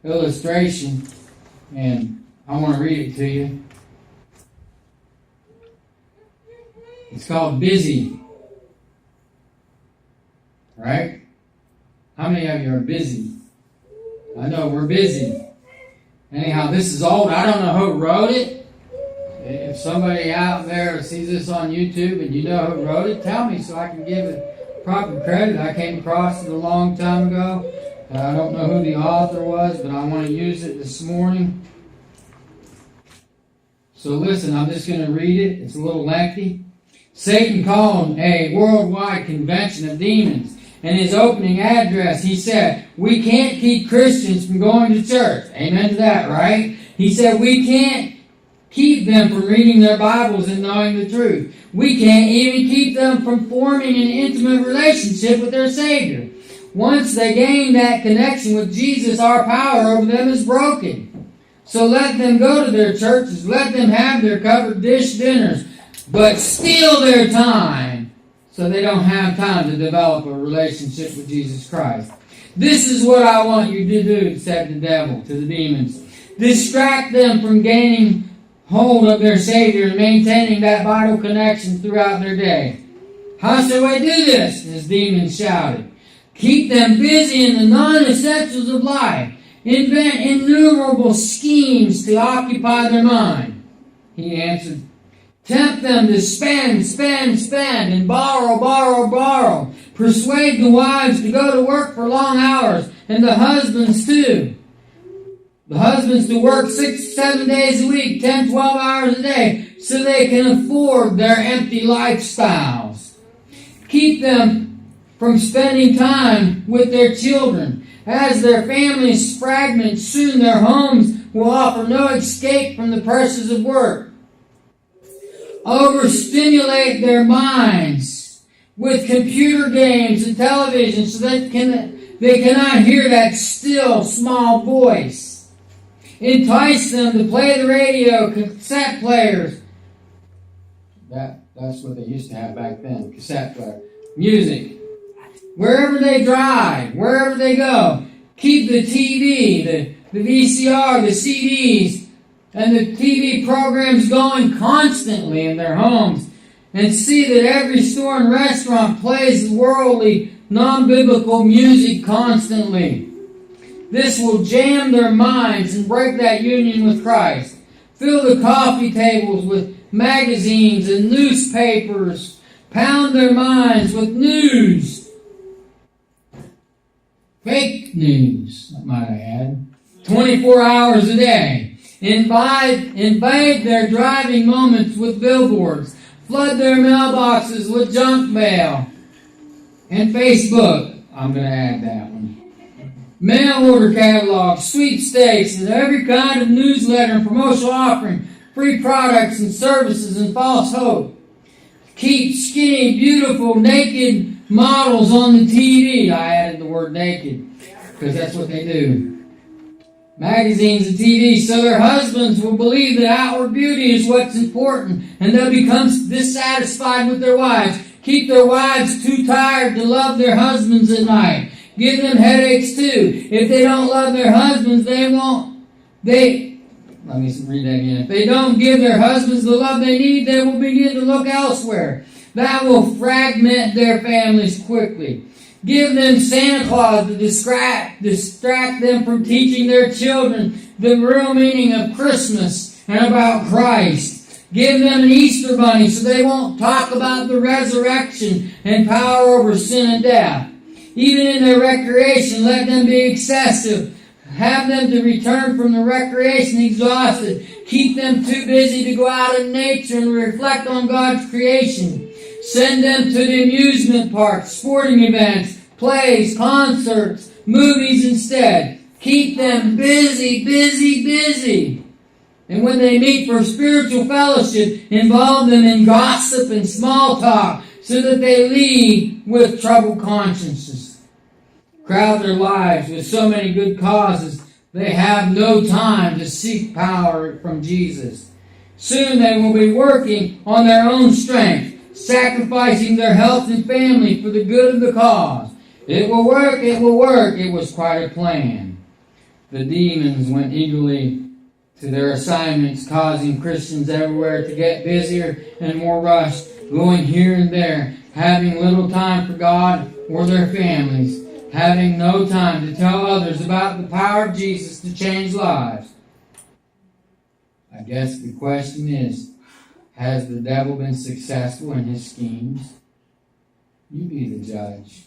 illustration, and I want to read it to you. It's called Busy. Right? How many of you are busy? I know we're busy. Anyhow, this is old. I don't know who wrote it. If somebody out there sees this on YouTube and you know who wrote it, tell me so I can give it proper credit. I came across it a long time ago. I don't know who the author was, but I want to use it this morning. So listen, I'm just going to read it. It's a little lengthy. Satan called a worldwide convention of demons. In his opening address, he said, we can't keep Christians from going to church. Amen to that, right? He said, we can't keep them from reading their Bibles and knowing the truth. We can't even keep them from forming an intimate relationship with their Savior. Once they gain that connection with Jesus, our power over them is broken. So let them go to their churches. Let them have their covered dish dinners. But steal their time so they don't have time to develop a relationship with Jesus Christ. This is what I want you to do, said the devil to the demons. Distract them from gaining hold of their Savior and maintaining that vital connection throughout their day. How shall we do this? His demons shouted. Keep them busy in the non-essentials of life. Invent innumerable schemes to occupy their mind. He answered, tempt them to spend, and borrow. Persuade the wives to go to work for long hours, and the husbands too. The husbands to work 6-7 days a week, 10-12 hours a day, so they can afford their empty lifestyles. Keep them from spending time with their children. As their families fragment, soon their homes will offer no escape from the pressures of work. Overstimulate their minds with computer games and television so that they cannot hear that still, small voice. Entice them to play the radio, cassette players. That's what they used to have back then, cassette player. Music. Wherever they drive, wherever they go, keep the TV, the VCR, the CDs, and the TV programs going constantly in their homes, and see that every store and restaurant plays worldly, non-biblical music constantly. This will jam their minds and break that union with Christ. Fill the coffee tables with magazines and newspapers. Pound their minds with news. Fake news, might I add. 24 hours a day. Invade their driving moments with billboards. Flood their mailboxes with junk mail. And Facebook, I'm going to add that one. Mail order catalogs, sweepstakes, and every kind of newsletter and promotional offering. Free products and services and false hope. Keep skinny, beautiful, naked models on the TV. I added the word naked because that's what they do. Magazines and TV, so their husbands will believe that outward beauty is what's important, and they'll become dissatisfied with their wives. Keep their wives too tired to love their husbands at night. Give them headaches too. If they don't love their husbands, let me read that again. If they don't give their husbands the love they need, they will begin to look elsewhere. That will fragment their families quickly. Give them Santa Claus to distract them from teaching their children the real meaning of Christmas and about Christ. Give them an Easter bunny so they won't talk about the resurrection and power over sin and death. Even in their recreation, let them be excessive. Have them to return from the recreation exhausted. Keep them too busy to go out in nature and reflect on God's creation. Send them to the amusement parks, sporting events, plays, concerts, movies instead. Keep them busy. And when they meet for spiritual fellowship, involve them in gossip and small talk so that they leave with troubled consciences. Crowd their lives with so many good causes, they have no time to seek power from Jesus. Soon they will be working on their own strength, sacrificing their health and family for the good of the cause. It will work. It was quite a plan. the demons went eagerly to their assignments, causing Christians everywhere to get busier and more rushed, going here and there, having little time for God or their families, having no time to tell others about the power of Jesus to change lives. I guess the question is, has the devil been successful in his schemes? You be the judge.